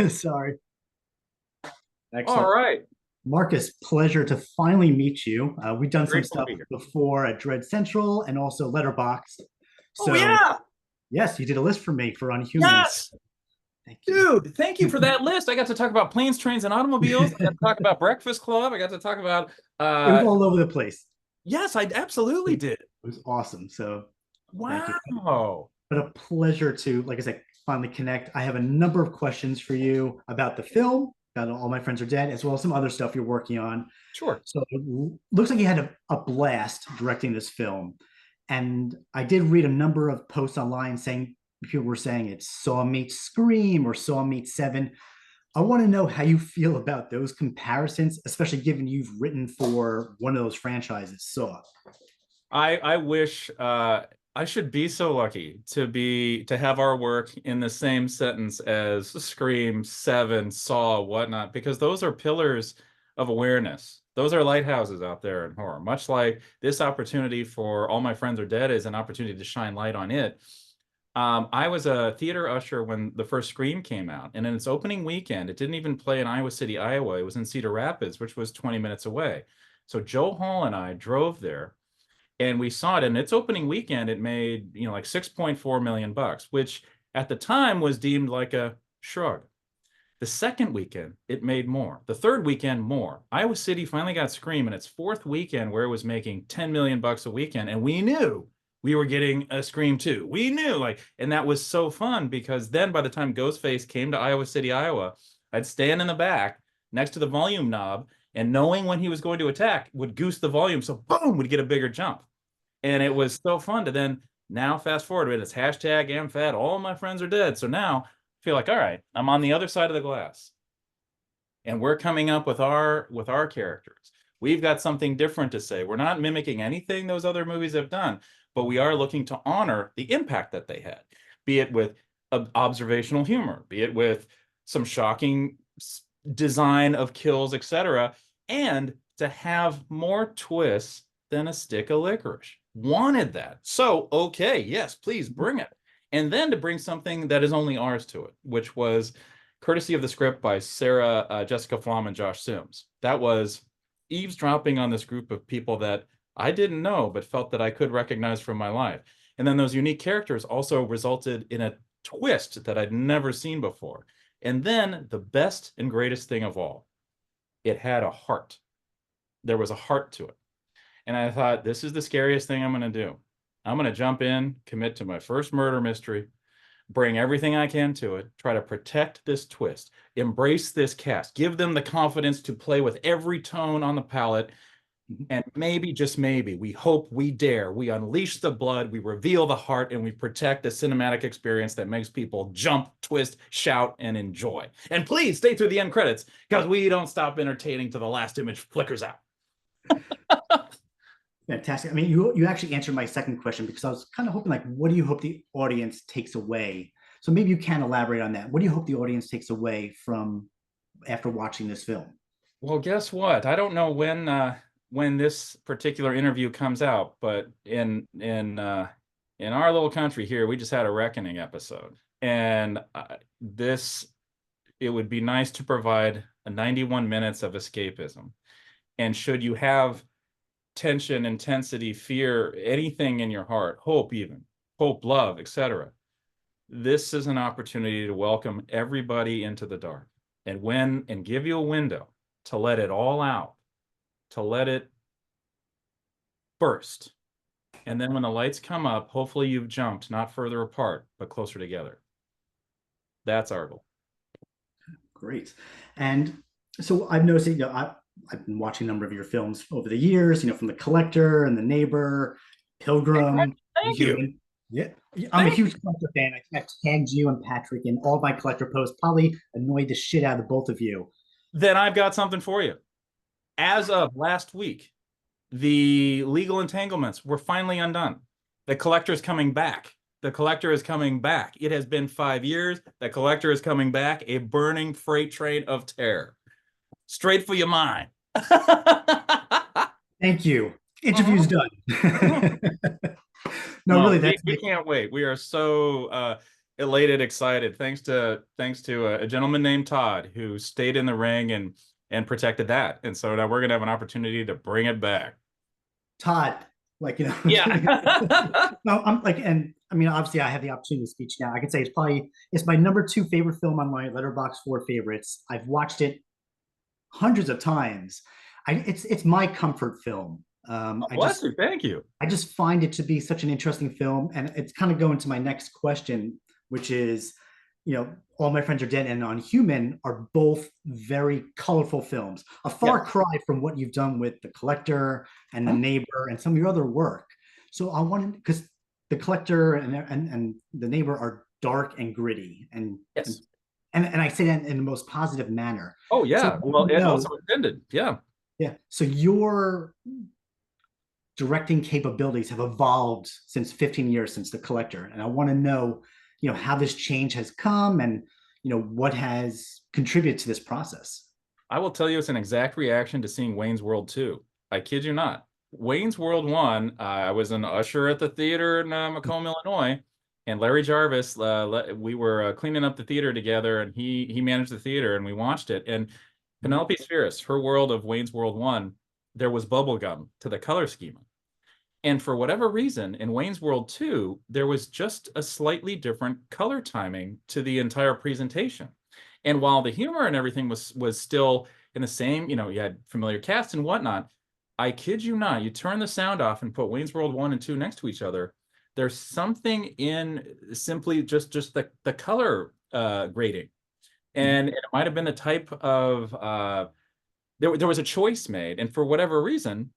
Sorry. All Excellent. right. Marcus, pleasure to finally meet you. We've done some Grateful to stuff be here. before at Dread Central and also Letterboxd. Oh, So, yeah. yes, you did a list for me for Unhumans. Yes. Thank you. Dude, thank you for that list. I got to talk about planes, trains, and automobiles. I got to talk about Breakfast Club. I got to talk about, It was uh, all over the place. yes, I absolutely It did. was awesome. So, thank you. Wow. But a pleasure to, like I said, finally connect. I have a number of questions for you about the film, about All My Friends Are Dead, as well as some other stuff you're working on. Sure. So it looks like you had a blast directing this film. And I did read a number of posts online saying people were saying it's Saw meets Scream or Saw meets Seven. I want to know how you feel about those comparisons, especially given you've written for one of those franchises, Saw. I wish I should be so lucky to have our work in the same sentence as Scream, Seven, Saw, whatnot, because those are pillars of awareness. Those are lighthouses out there in horror. Much like this opportunity for All My Friends Are Dead is an opportunity to shine light on it. I was a theater usher when the first Scream came out, and in its opening weekend, it didn't even play in Iowa City, Iowa. It was in Cedar Rapids, which was 20 minutes away. So Joe Hall and I drove there and we saw it in its opening weekend. It made like 6.4 million bucks, which at the time was deemed like a shrug. The second weekend it made more, the third weekend more. Iowa City finally got Scream in its fourth weekend where it was making 10 million bucks a weekend, and we knew we were getting a Scream 2. We knew, and that was so fun because then by the time Ghostface came to Iowa City, Iowa, I'd stand in the back next to the volume knob, and knowing when he was going to attack would goose the volume, so boom, would get a bigger jump. And it was so fun to then now fast forward it's hashtag AMFAD, all my friends are dead. So now I feel like, all right, I'm on the other side of the glass. And we're coming up with our characters. We've got something different to say. We're not mimicking anything those other movies have done, but we are looking to honor the impact that they had, be it with observational humor, be it with some shocking design of kills, etc., and to have more twists than a stick of licorice. Wanted that. So, okay, yes, please bring it. And then to bring something that is only ours to it, which was courtesy of the script by Sarah Jessica Flom and Josh Sims. That was eavesdropping on this group of people that I didn't know, but felt that I could recognize from my life. And then those unique characters also resulted in a twist that I'd never seen before. And then the best and greatest thing of all, it had a heart. There was a heart to it. And I thought, this is the scariest thing I'm going to do. I'm going to jump in, commit to my first murder mystery, bring everything I can to it, try to protect this twist, embrace this cast, give them the confidence to play with every tone on the palette. And maybe, just maybe, we hope, we dare, we unleash the blood, we reveal the heart, and we protect the cinematic experience that makes people jump, twist, shout, and enjoy. And please stay through the end credits because we don't stop entertaining till the last image flickers out. Fantastic. I mean, you actually answered my second question because I was kind of hoping, like, what do you hope the audience takes away? So maybe you can elaborate on that. What do you hope the audience takes away from after watching this film? Well, guess what? I don't know when this particular interview comes out, but in our little country here, we just had a Reckoning episode, and this it would be nice to provide a 91 minutes of escapism. And should you have tension, intensity, fear, anything in your heart, hope, even hope, love, etc., this is an opportunity to welcome everybody into the dark and give you a window to let it all out, to let it burst. And then when the lights come up, hopefully you've jumped not further apart, but closer together. That's our goal. Great. And so I've noticed, I've been watching a number of your films over the years, from The Collector and The Neighbor, Pilgrim, Thank you. Human. Yeah, I'm a Thank huge Collector fan. I've tagged you and Patrick in all my Collector posts, probably annoyed the shit out of the both of you. Then I've got something for you. As of last week, the legal entanglements were finally undone. The Collector is coming back. The Collector is coming back. It has been 5 years. The Collector is coming back, a burning freight train of terror. Straight for your mind. Thank you. Interview's done. No, No, really, we, that's we can't wait. We are so elated, excited. Thanks to a gentleman named Todd who stayed in the ring and protected that. And so now we're gonna have an opportunity to bring it back. Todd, like, Yeah. no, I'm like, and I mean, obviously, I have the opportunity to speak now. I can say it's my number two favorite film on my Letterboxd four favorites. I've watched it hundreds of times. It's my comfort film. Oh, bless you. Thank you. I just find it to be such an interesting film, and it's kind of going to my next question, which is, All My Friends Are Dead and On Human are both very colorful films, a far Yes. cry from what you've done with The Collector and The Huh? Neighbor and some of your other work. So I wanted, because The Collector and The Neighbor are dark and gritty, Yes. and I say that in the most positive manner. Oh So yeah. Well, and no, also intended. Yeah. yeah. So your directing capabilities have evolved since 15 years since The Collector, and I want to know, how this change has come, and what has contributed to this process. I will tell you it's an exact reaction to seeing Wayne's World 2. I kid you not. Wayne's World 1, I was an usher at the theater in Macomb, Illinois, and Larry Jarvis, we were cleaning up the theater together, and he managed the theater, and we watched it. And Penelope Spheris, her world of Wayne's World 1, there was bubble gum to the color schema. And for whatever reason, in Wayne's World 2, there was just a slightly different color timing to the entire presentation. And while the humor and everything was still in the same, you had familiar cast and whatnot, I kid you not, you turn the sound off and put Wayne's World 1 and 2 next to each other. There's something in simply just the color grading. And it might have been the type of there was a choice made, and for whatever reason,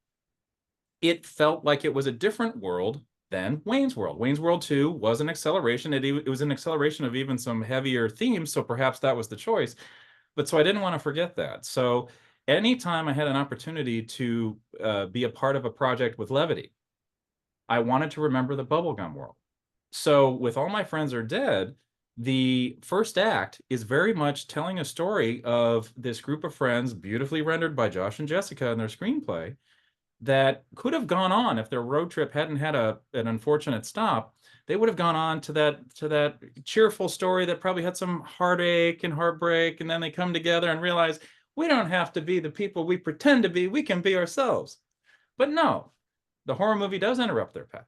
it felt like it was a different world than Wayne's World. Wayne's World 2 was an acceleration. It was an acceleration of even some heavier themes, so perhaps that was the choice. But so I didn't want to forget that. So anytime I had an opportunity to be a part of a project with levity, I wanted to remember the bubblegum world. So with All My Friends Are Dead, the first act is very much telling a story of this group of friends, beautifully rendered by Josh and Jessica in their screenplay, that could have gone on if their road trip hadn't had an unfortunate stop. They would have gone on to that cheerful story that probably had some heartache and heartbreak, and then they come together and realize we don't have to be the people we pretend to be. We can be ourselves. But no, the horror movie does interrupt their path.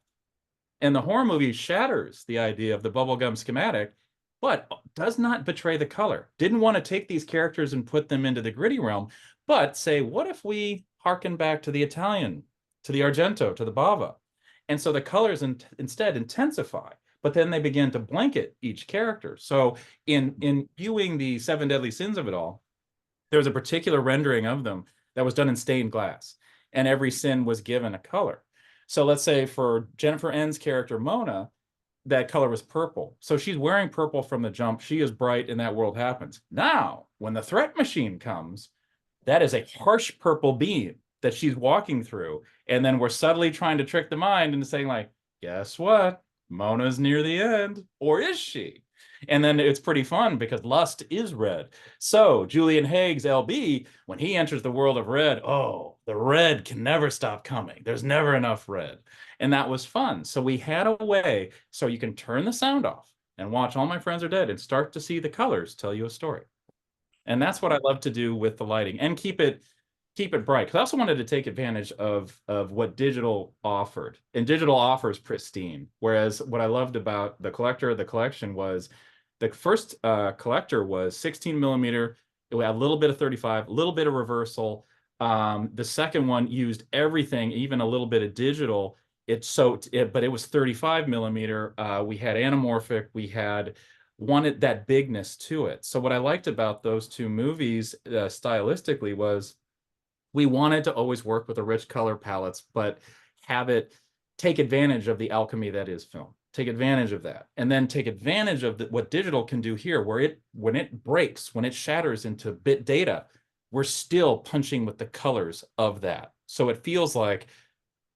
And the horror movie shatters the idea of the bubblegum schematic, but does not betray the color. Didn't want to take these characters and put them into the gritty realm, but say, what if we harken back to the Italian, to the Argento, to the Bava? And so the colors instead intensify, but then they begin to blanket each character. So in viewing the seven deadly sins of it all, there was a particular rendering of them that was done in stained glass, and every sin was given a color. So let's say for Jennifer N's character, Mona, that color was purple. So she's wearing purple from the jump. She is bright and that world happens. Now, when the threat machine comes, that is a harsh purple beam that she's walking through. And then we're subtly trying to trick the mind into saying, like, guess what? Mona's near the end. Or is she? And then it's pretty fun because lust is red. So Julian Haig's LB, when he enters the world of red, oh, the red can never stop coming. There's never enough red. And that was fun. So we had a way so you can turn the sound off and watch All My Friends Are Dead and start to see the colors tell you a story. And that's what I love to do with the lighting and keep it bright. Because I also wanted to take advantage of what digital offered. And digital offers pristine. Whereas what I loved about the Collector, the collection was the first Collector was 16 millimeter. It had a little bit of 35, a little bit of reversal. The second one used everything, even a little bit of digital. But it was 35 millimeter. We had anamorphic. We wanted that bigness to it. So what I liked about those two movies stylistically was we wanted to always work with the rich color palettes, but have it take advantage of the alchemy that is film. Take advantage of that, and then take advantage of what digital can do here, where when it breaks, when it shatters into bit data, we're still punching with the colors of that. So it feels like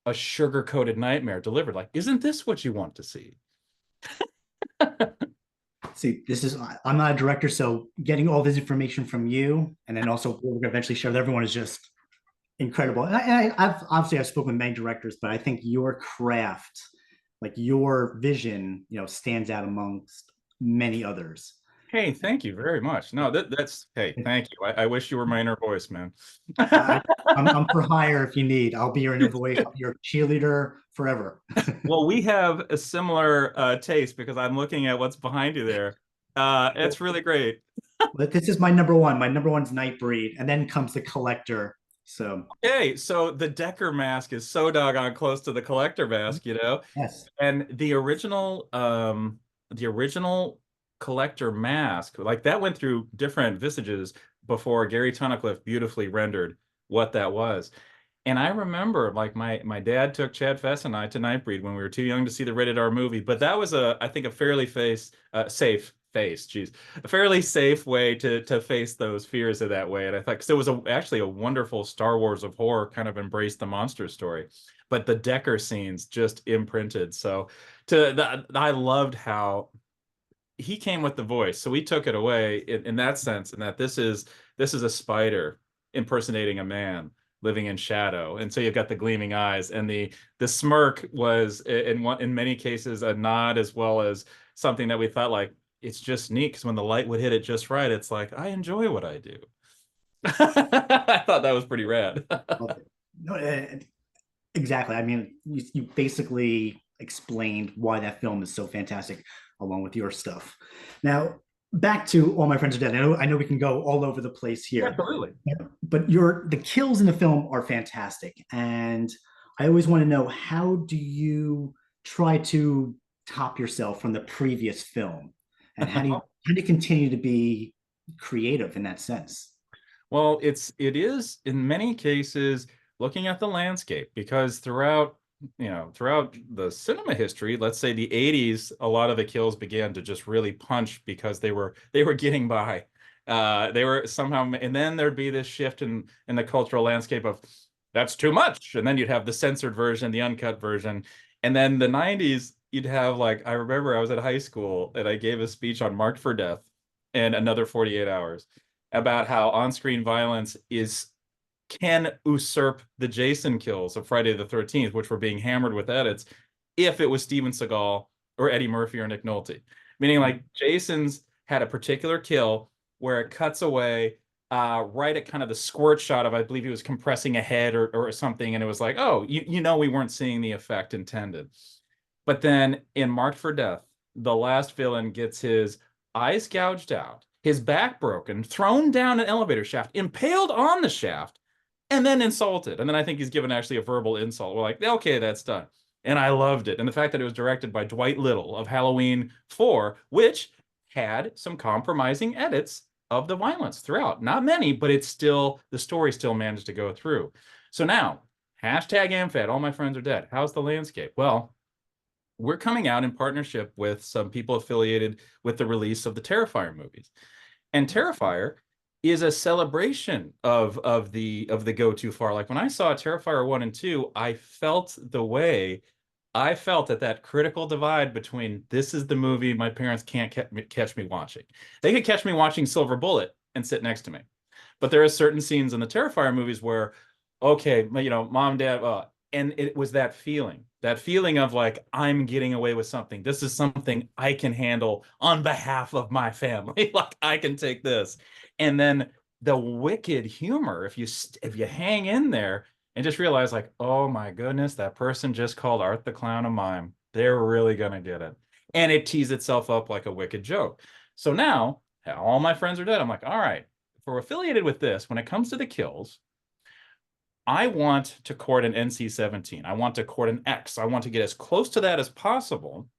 a sugar-coated nightmare delivered. Like, isn't this what you want to see? See, I'm not a director, so getting all this information from you, and then also we're going to eventually share with everyone, is just incredible. And I've spoken with many directors, but I think your craft, like your vision, stands out amongst many others. Hey, thank you very much. No, that's hey, thank you. I wish you were my inner voice, man. I, I'm for hire if you need. I'll be your inner voice. I'll be your cheerleader forever. Well, we have a similar taste because I'm looking at what's behind you there. It's really great. But this is my number one. My number one's Nightbreed, and then comes the Collector. So Okay, so the Decker mask is so doggone close to the collector mask, you know? yes, And the original collector mask, like that went through different visages before Gary Tunnicliffe beautifully rendered what that was. And I remember like my dad took Chad Fess and I to Nightbreed when we were too young to see the rated R movie, but that was a I think a fairly safe face, geez, a fairly safe way to face those fears of that way. And I thought because it was actually a wonderful Star Wars of horror kind of embraced the monster story, but the Decker scenes just imprinted. So I loved how he came with the voice, so we took it away in that sense, and that this is a spider impersonating a man living in shadow, and so you've got the gleaming eyes, and the smirk was in many cases a nod as well as something that we thought like it's just neat because when the light would hit it just right, it's like I enjoy what I do. I thought that was pretty rad. love it. No, exactly. I mean, you basically explained why that film is so fantastic, along with your stuff. Now, back to All My Friends Are Dead. I know we can go all over the place here, Absolutely. but the kills in the film are fantastic, and I always want to know, how do you try to top yourself from the previous film, and how do you continue to be creative in that sense? Well, it is in many cases looking at the landscape because throughout the cinema history, let's say the 80s, a lot of the kills began to just really punch because they were getting by. They were somehow, and then there'd be this shift in the cultural landscape of that's too much. And then you'd have the censored version, the uncut version. And then the 90s, you'd have like I remember I was at high school and I gave a speech on Marked for Death and Another 48 Hours about how on-screen violence is can usurp the Jason kills of Friday the 13th, which were being hammered with edits, if it was Steven Seagal or Eddie Murphy or Nick Nolte. Meaning like Jason's had a particular kill where it cuts away right at kind of the squirt shot of, I believe he was compressing a head or something. And it was like, oh, you know, we weren't seeing the effect intended. But then in Marked for Death, the last villain gets his eyes gouged out, his back broken, thrown down an elevator shaft, impaled on the shaft, and then insulted. And then I think he's given actually a verbal insult. We're like, okay, that's done. And I loved it. And the fact that it was directed by Dwight Little of Halloween 4, which had some compromising edits of the violence throughout. Not many, but it's still, the story still managed to go through. So now, hashtag AMFAD, all my friends are dead. How's the landscape? Well, we're coming out in partnership with some people affiliated with the release of the Terrifier movies. And Terrifier is a celebration of the go too far. Like when I saw Terrifier 1 and 2, I felt the way I felt at that critical divide between this is the movie my parents can't catch me watching. They could catch me watching Silver Bullet and sit next to me. But there are certain scenes in the Terrifier movies where, okay, you know, mom, dad, and it was that feeling of like, I'm getting away with something. This is something I can handle on behalf of my family. Like I can take this. And then the wicked humor, if you hang in there and just realize like, oh my goodness, that person just called Art the Clown a mime. They're really gonna get it. And it tees itself up like a wicked joke. So now all my friends are dead. I'm like, all right, if we're affiliated with this, when it comes to the kills, I want to court an NC-17. I want to court an X. I want to get as close to that as possible.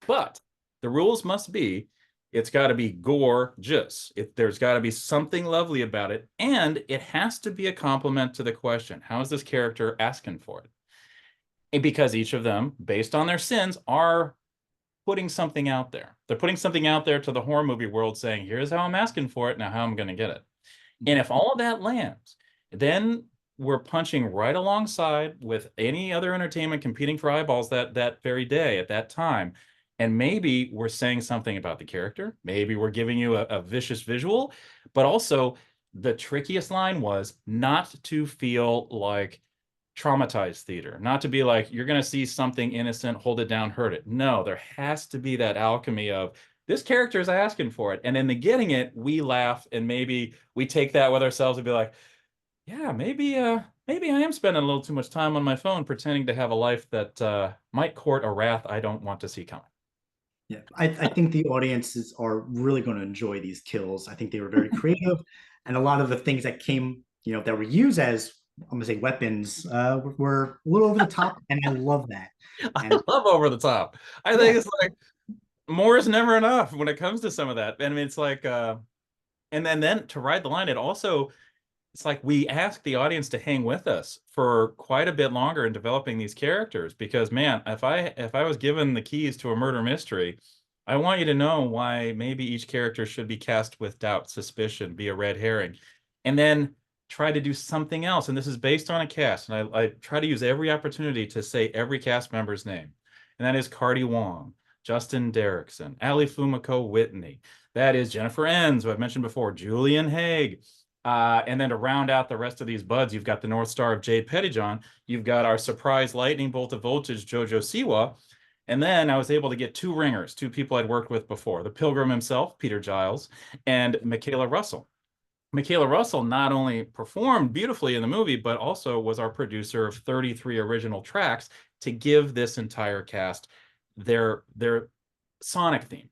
But the rules must be it's got to be gorgeous. There's got to be something lovely about it. And it has to be a compliment to the question. How is this character asking for it? And because each of them, based on their sins, are putting something out there. They're putting something out there to the horror movie world saying, here's how I'm asking for it. Now, how I'm going to get it. And if all of that lands, then we're punching right alongside with any other entertainment competing for eyeballs that very day at that time. And maybe we're saying something about the character. Maybe we're giving you a vicious visual, but also the trickiest line was not to feel like traumatized theater, not to be like, you're going to see something innocent, hold it down, hurt it. No, there has to be that alchemy of this character is asking for it. And in the getting it, we laugh and maybe we take that with ourselves and be like, yeah, maybe I am spending a little too much time on my phone pretending to have a life that might court a wrath I don't want to see coming. Yeah, I think the audiences are really going to enjoy these kills. I think they were very creative, and a lot of the things that came, that were used as, I'm gonna say, weapons, were a little over the top, and I love that. I And love over the top. I think yeah, it's like more is never enough when it comes to some of that. And I mean, it's like, and then to ride the line, it's like we ask the audience to hang with us for quite a bit longer in developing these characters because man, if I was given the keys to a murder mystery, I want you to know why maybe each character should be cast with doubt, suspicion, be a red herring, and then try to do something else. And this is based on a cast, and I try to use every opportunity to say every cast member's name, and that is Cardi Wong, Justin Derrickson, Ali Fumiko Whitney. That is Jennifer Enns, who I've mentioned before, Julian Haig. And then to round out the rest of these buds, you've got the North Star of Jade Pettyjohn. You've got our surprise lightning bolt of voltage, Jojo Siwa. And then I was able to get two ringers, two people I'd worked with before, the Pilgrim himself, Peter Giles, and Michaela Russell. Michaela Russell not only performed beautifully in the movie, but also was our producer of 33 original tracks to give this entire cast their sonic theme.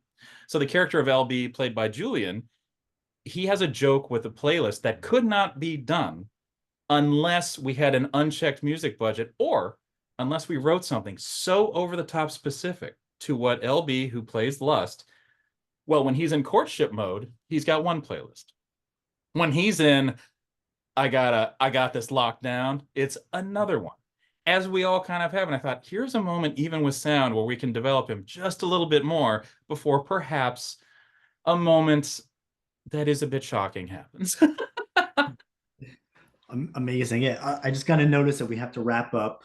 So the character of LB, played by Julian, he has a joke with a playlist that could not be done unless we had an unchecked music budget or unless we wrote something so over the top specific to what LB, who plays Lust, well, when he's in courtship mode, he's got one playlist. When he's in, I got this locked down, it's another one. As we all kind of have, and I thought, here's a moment, even with sound, where we can develop him just a little bit more before perhaps a moment that is a bit shocking happens. amazing. Yeah, I just got to notice that we have to wrap up,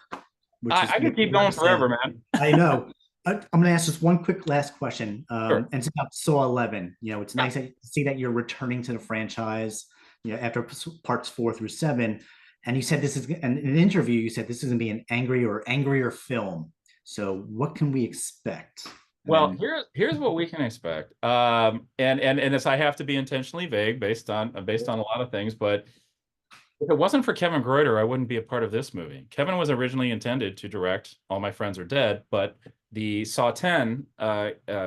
which is I what could keep you were going saying. forever, man. I know. I'm going to ask just one quick last question, Sure. and it's about Saw 11. It's Yeah. nice to see that you're returning to the franchise, after parts 4 through 7. And you said this is, in an interview, you said this is going to be an angry or angrier film. So what can we expect? Well, And here's what we can expect. And as I have to be intentionally vague based on a lot of things, but if it wasn't for Kevin Greuter, I wouldn't be a part of this movie. Kevin was originally intended to direct All My Friends Are Dead, but the Saw 10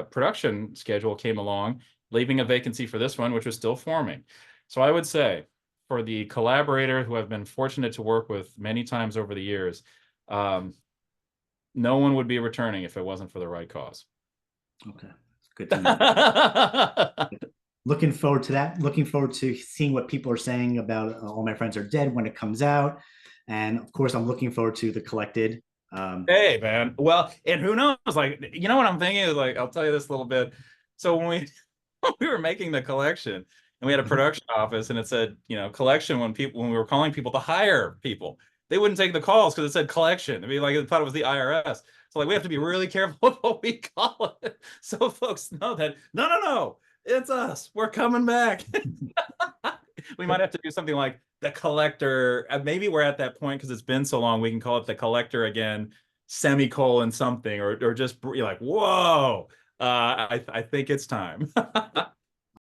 production schedule came along, leaving a vacancy for this one, which was still forming. So I would say, for the collaborator who I've been fortunate to work with many times over the years, no one would be returning if it wasn't for the right cause. okay, good to know. Looking forward to that. Looking forward to seeing what people are saying about All My Friends Are Dead when it comes out. And of course, I'm looking forward to The Collected. Hey, man. Well, and who knows? Like, you know what I'm thinking is like, I'll tell you this a little bit. So when we we were making the collection and we had a production office and it said, collection when we were calling people to hire people, they wouldn't take the calls because it said collection. I mean, like, they thought it was the IRS. So like we have to be really careful with what we call it. So folks know that no, it's us. We're coming back. We might have to do something like the collector. Maybe we're at that point because it's been so long. We can call it the collector again, semicolon something, or just you're like, whoa. I think it's time.